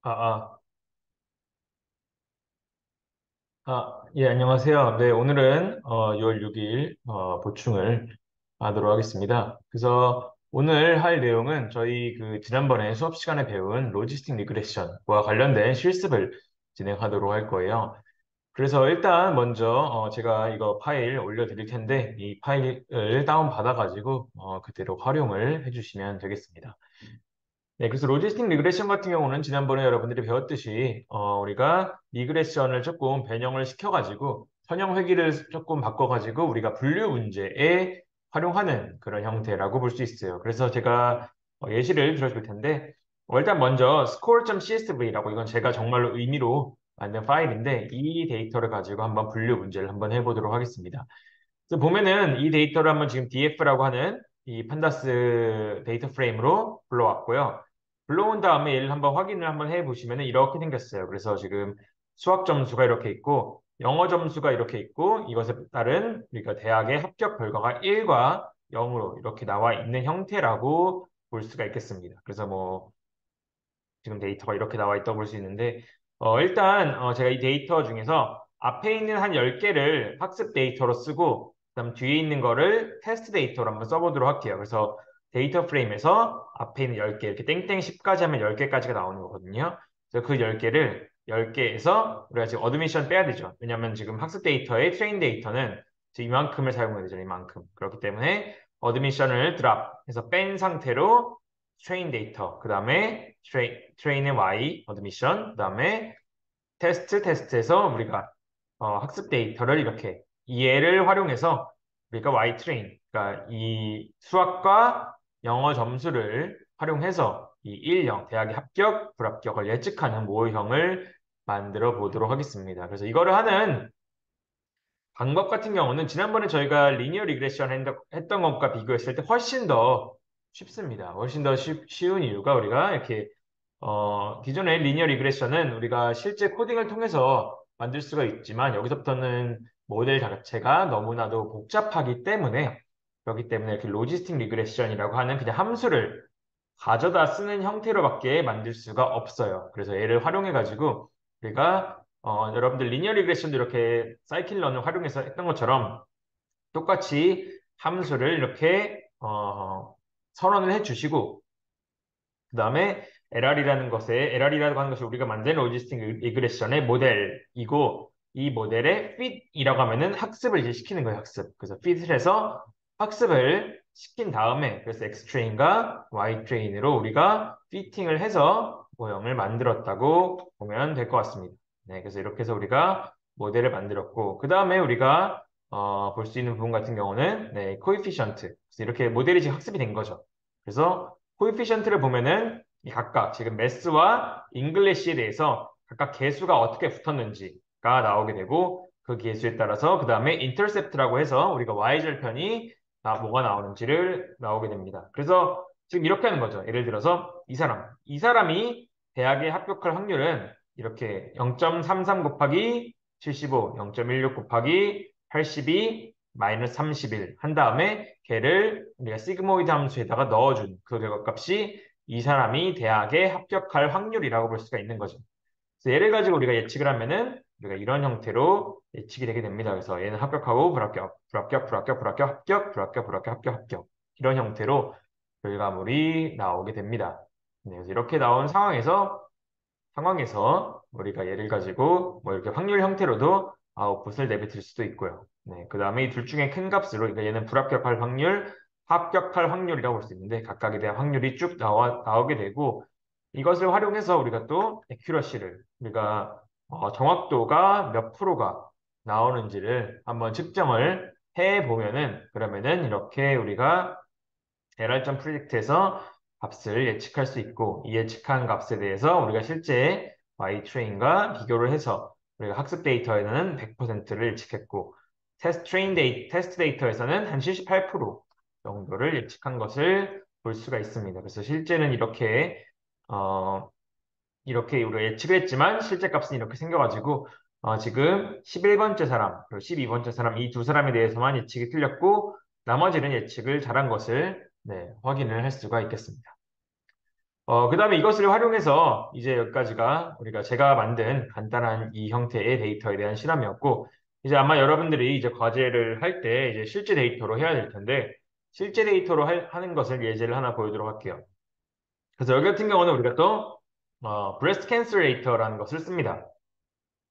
아, 아, 예, 안녕하세요. 네, 오늘은 6월 6일 보충을 하도록 하겠습니다. 그래서 오늘 할 내용은 저희 그 지난번에 수업 시간에 배운 로지스틱 리그레션과 관련된 실습을 진행하도록 할 거예요. 그래서 일단 먼저 제가 이거 파일 올려드릴 텐데 이 파일을 다운받아가지고 그대로 활용을 해주시면 되겠습니다. 네, 그래서 로지스틱 리그레션 같은 경우는 지난번에 여러분들이 배웠듯이 우리가 리그레션을 조금 변형을 시켜가지고 선형 회귀를 조금 바꿔가지고 우리가 분류 문제에 활용하는 그런 형태라고 볼 수 있어요. 그래서 제가 예시를 들어줄 텐데 일단 먼저 score.csv라고 이건 제가 정말로 의미로 만든 파일인데 이 데이터를 가지고 한번 분류 문제를 한번 해보도록 하겠습니다. 그래서 보면은 이 데이터를 한번 지금 df라고 하는 이 판다스 데이터 프레임으로 불러왔고요. 불러온 다음에 얘를 한번 확인을 한번 해보시면은 이렇게 생겼어요. 그래서 지금 수학 점수가 이렇게 있고 영어 점수가 이렇게 있고 이것에 따른 우리가 대학의 합격 결과가 1과 0으로 이렇게 나와 있는 형태라고 볼 수가 있겠습니다. 그래서 뭐 지금 데이터가 이렇게 나와 있다고 볼 수 있는데 일단 제가 이 데이터 중에서 앞에 있는 한 10개를 학습 데이터로 쓰고 그다음 뒤에 있는 거를 테스트 데이터로 한번 써보도록 할게요. 그래서 데이터 프레임에서 앞에 있는 10개 이렇게 땡땡 10까지 하면 10개까지가 나오는 거거든요. 그래서 그 10개를 10개에서 우리가 지금 어드미션 빼야 되죠. 왜냐하면 지금 학습 데이터의 트레인 데이터는 지금 이만큼을 사용해야 되죠. 이만큼. 그렇기 때문에 어드미션을 드랍해서 뺀 상태로 트레인 데이터, 그 다음에 트레인의 Y, 어드미션, 그 다음에 테스트에서 우리가 학습 데이터를 이렇게 얘를 활용해서 우리가 Y 트레인, 그러니까 이 수학과 영어 점수를 활용해서 이 1, 0, 대학의 합격, 불합격을 예측하는 모형을 만들어 보도록 하겠습니다. 그래서 이거를 하는 방법 같은 경우는 지난번에 저희가 리니어 리그레션 했던 것과 비교했을 때 훨씬 더 쉽습니다. 훨씬 더 쉬운 이유가 우리가 이렇게 기존의 리니어 리그레션은 우리가 실제 코딩을 통해서 만들 수가 있지만 여기서부터는 모델 자체가 너무나도 복잡하기 때문에 그렇기 때문에 이렇게 로지스틱 리그레션이라고 하는 그냥 함수를 가져다 쓰는 형태로밖에 만들 수가 없어요. 그래서 얘를 활용해가지고 우리가 여러분들 리니어 리그레션도 이렇게 사이클런을 활용해서 했던 것처럼 똑같이 함수를 이렇게 선언을 해주시고 그 다음에 LR이라고 하는 것이 우리가 만든 로지스틱 리그레션의 모델이고 이 모델의 fit이라고 하면은 학습을 이제 시키는 거예요, 학습. 그래서 fit을 해서 학습을 시킨 다음에 그래서 X 트레인과 Y 트레인으로 우리가 피팅을 해서 모형을 만들었다고 보면 될 것 같습니다. 네, 그래서 이렇게 해서 우리가 모델을 만들었고 그 다음에 우리가 볼 수 있는 부분 같은 경우는 네, 코에피션트. 그래서 이렇게 모델이 지금 학습이 된 거죠. 그래서 코에피션트를 보면은 이 각각 지금 매스와 잉글리시에 대해서 각각 개수가 어떻게 붙었는지가 나오게 되고 그 개수에 따라서 그 다음에 인터셉트라고 해서 우리가 y절편이 뭐가 나오는지를 나오게 됩니다. 그래서 지금 이렇게 하는 거죠. 예를 들어서 이 사람이 대학에 합격할 확률은 이렇게 0.33 곱하기 75, 0.16 곱하기 82, 마이너스 31 한 다음에 걔를 우리가 시그모이드 함수에다가 넣어준 그 결과값이 이 사람이 대학에 합격할 확률이라고 볼 수가 있는 거죠. 그래서 얘를 가지고 우리가 예측을 하면은 우리가 이런 형태로 예측이 되게 됩니다. 그래서 얘는 합격하고 불합격, 불합격, 불합격, 불합격, 합격, 불합격, 불합격, 합격, 합격 이런 형태로 결과물이 나오게 됩니다. 네, 그래서 이렇게 나온 상황에서 우리가 얘를 가지고 뭐 이렇게 확률 형태로도 아웃풋을 내뱉을 수도 있고요. 네, 그 다음에 이 둘 중에 큰 값으로 그러니까 얘는 불합격할 확률, 합격할 확률이라고 볼 수 있는데 각각에 대한 확률이 쭉 나오게 되고 이것을 활용해서 우리가 또 액큐러시를 우리가 정확도가 몇 프로가 나오는지를 한번 측정을 해 보면은 그러면은 이렇게 우리가 LR점 프로젝트에서 값을 예측할 수 있고 이 예측한 값에 대해서 우리가 실제 Y트레인과 비교를 해서 우리가 학습 데이터에는 100%를 예측했고 테스트 데이터에서는 한 78% 정도를 예측한 것을 볼 수가 있습니다. 그래서 실제는 어, 이렇게 우리가 예측을 했지만 실제 값은 이렇게 생겨가지고 지금 11번째 사람 그리고 12번째 사람 이 두 사람에 대해서만 예측이 틀렸고 나머지는 예측을 잘한 것을 네, 확인을 할 수가 있겠습니다. 그 다음에 이것을 활용해서 이제 여기까지가 우리가 제가 만든 간단한 이 형태의 데이터에 대한 실험이었고, 이제 아마 여러분들이 이제 과제를 할 때 이제 실제 데이터로 해야 될 텐데, 실제 데이터로 하는 것을 예제를 하나 보여드리도록 할게요. 그래서 여기 같은 경우는 우리가 또, breast cancer 데이터라는 것을 씁니다.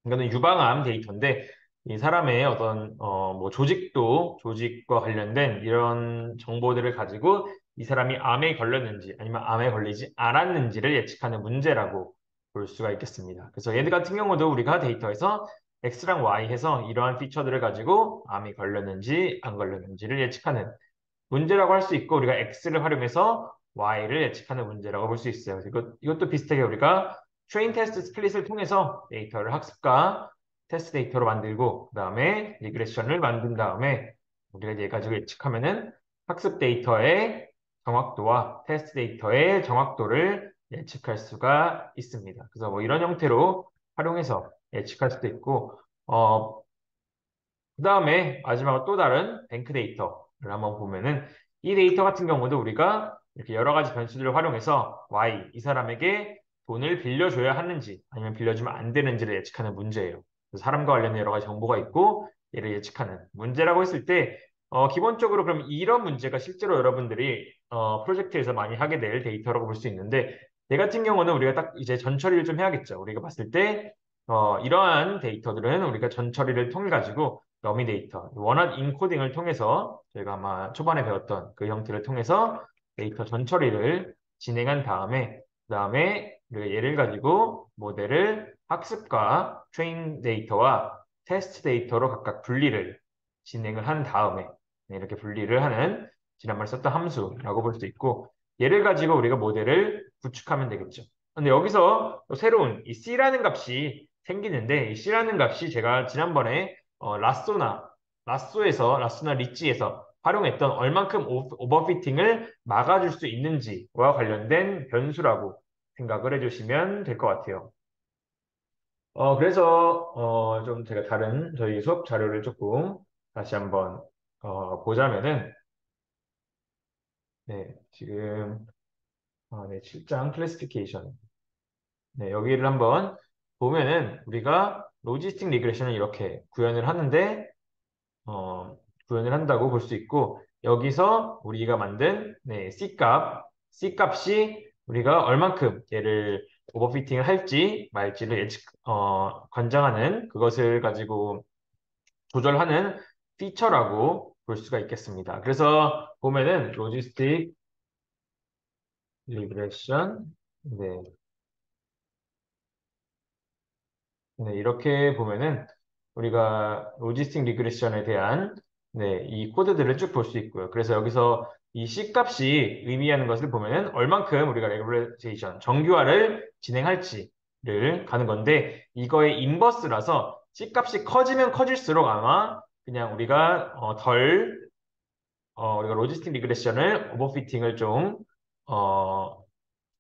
이거는 유방암 데이터인데, 이 사람의 어떤, 뭐 조직과 관련된 이런 정보들을 가지고 이 사람이 암에 걸렸는지 아니면 암에 걸리지 않았는지를 예측하는 문제라고 볼 수가 있겠습니다. 그래서 얘들 같은 경우도 우리가 데이터에서 X랑 Y 해서 이러한 피처들을 가지고 암이 걸렸는지 안 걸렸는지를 예측하는 문제라고 할 수 있고, 우리가 X를 활용해서 Y를 예측하는 문제라고 볼 수 있어요. 이것도 비슷하게 우리가 트레인 테스트 스플릿을 통해서 데이터를 학습과 테스트 데이터로 만들고, 그 다음에 리그레션을 만든 다음에 우리가 얘 가지고 예측하면은 학습 데이터의 정확도와 테스트 데이터의 정확도를 예측할 수가 있습니다. 그래서 뭐 이런 형태로 활용해서 예측할 수도 있고, 그 다음에 마지막으로 또 다른 뱅크 데이터를 한번 보면은, 이 데이터 같은 경우도 우리가 이렇게 여러 가지 변수들을 활용해서 Y, 이 사람에게 돈을 빌려줘야 하는지 아니면 빌려주면 안 되는지를 예측하는 문제예요. 그래서 사람과 관련된 여러 가지 정보가 있고 얘를 예측하는 문제라고 했을 때, 기본적으로 그럼 이런 문제가 실제로 여러분들이 프로젝트에서 많이 하게 될 데이터라고 볼 수 있는데, 얘 같은 경우는 우리가 딱 이제 전처리를 좀 해야겠죠. 우리가 봤을 때 이러한 데이터들은 우리가 전처리를 통해 가지고 더미 데이터, 원한 인코딩을 통해서 저희가 아마 초반에 배웠던 그 형태를 통해서 데이터 전처리를 진행한 다음에, 그 다음에 얘를 가지고 모델을 학습과 트레인 데이터와 테스트 데이터로 각각 분리를 진행을 한 다음에, 네, 이렇게 분리를 하는 지난번에 썼던 함수라고 볼 수 있고, 얘를 가지고 우리가 모델을 구축하면 되겠죠. 근데 여기서 또 새로운 이 C라는 값이 생기는데, 이 C라는 값이 제가 지난번에 라쏘나 리치에서 활용했던 얼만큼 오버피팅을 막아줄 수 있는지와 관련된 변수라고 생각을 해주시면 될 것 같아요. 그래서 좀 제가 다른 저희 수업 자료를 조금 다시 한번 보자면은, 네, 지금 네, 7장 클래시피케이션, 네, 여기를 한번 보면은 우리가 로지스틱 리그레션을 이렇게 구현을 하는데, 어, 구현을 한다고 볼 수 있고, 여기서 우리가 만든 네, C값이 우리가 얼만큼 얘를 오버피팅을 할지 말지를 관장하는 그것을 가지고 조절하는 피처라고 볼 수가 있겠습니다. 그래서 보면은 로지스틱 리그레션, 네, 네, 이렇게 보면은 우리가 로지스틱 리그레션에 대한 네, 이 코드들을 쭉 볼 수 있고요. 그래서 여기서 이 C 값이 의미하는 것을 보면은 얼만큼 우리가 레귤레이션, 정규화를 진행할지를 가는 건데, 이거의 인버스라서 C 값이 커지면 커질수록 아마 그냥 우리가 로지스틱 리그레션을 어,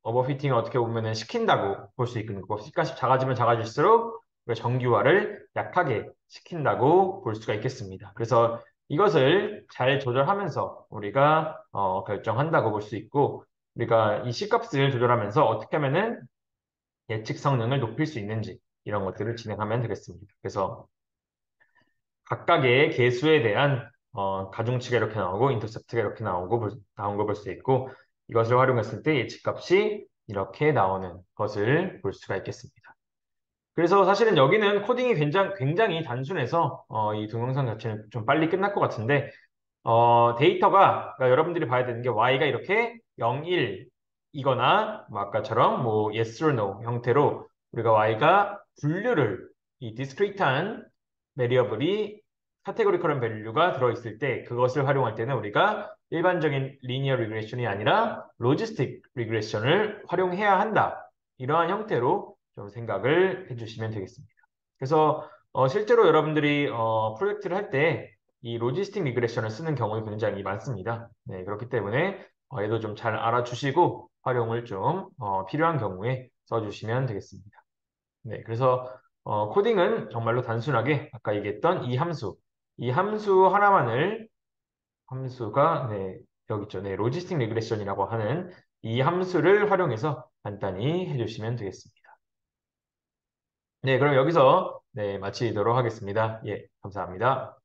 오버피팅을 어떻게 보면은 시킨다고 볼 수 있는 거고, C값이 작아지면 작아질수록 우리가 정규화를 약하게 시킨다고 볼 수가 있겠습니다. 그래서 이것을 잘 조절하면서 우리가 결정한다고 볼 수 있고, 우리가 이 C값을 조절하면서 어떻게 하면은 예측 성능을 높일 수 있는지 이런 것들을 진행하면 되겠습니다. 그래서 각각의 개수에 대한 가중치가 이렇게 나오고 인터셉트가 이렇게 나온 거 볼 수 있고, 이것을 활용했을 때 예측값이 이렇게 나오는 것을 볼 수가 있겠습니다. 그래서 사실은 여기는 코딩이 굉장히 단순해서 이 동영상 자체는 좀 빨리 끝날 것 같은데, 데이터가 그러니까 여러분들이 봐야 되는 게 Y가 이렇게 0, 1이거나 뭐 아까처럼 뭐 yes or no 형태로 우리가 Y가 분류를 이 디스크리트한 베리어블이 카테고리컬한 밸류가 들어있을 때, 그것을 활용할 때는 우리가 일반적인 리니어 리그레션이 아니라 로지스틱 리그레션을 활용해야 한다. 이러한 형태로 좀 생각을 해주시면 되겠습니다. 그래서 실제로 여러분들이 프로젝트를 할 때 이 로지스틱 리그레션을 쓰는 경우가 굉장히 많습니다. 네, 그렇기 때문에 얘도 좀 잘 알아주시고 활용을 좀 필요한 경우에 써주시면 되겠습니다. 네, 그래서 코딩은 정말로 단순하게 아까 얘기했던 이 함수 하나만을, 함수가 네, 여기 있죠. 네, 로지스틱 리그레션이라고 하는 이 함수를 활용해서 간단히 해주시면 되겠습니다. 네, 그럼 여기서 네, 마치도록 하겠습니다. 예, 감사합니다.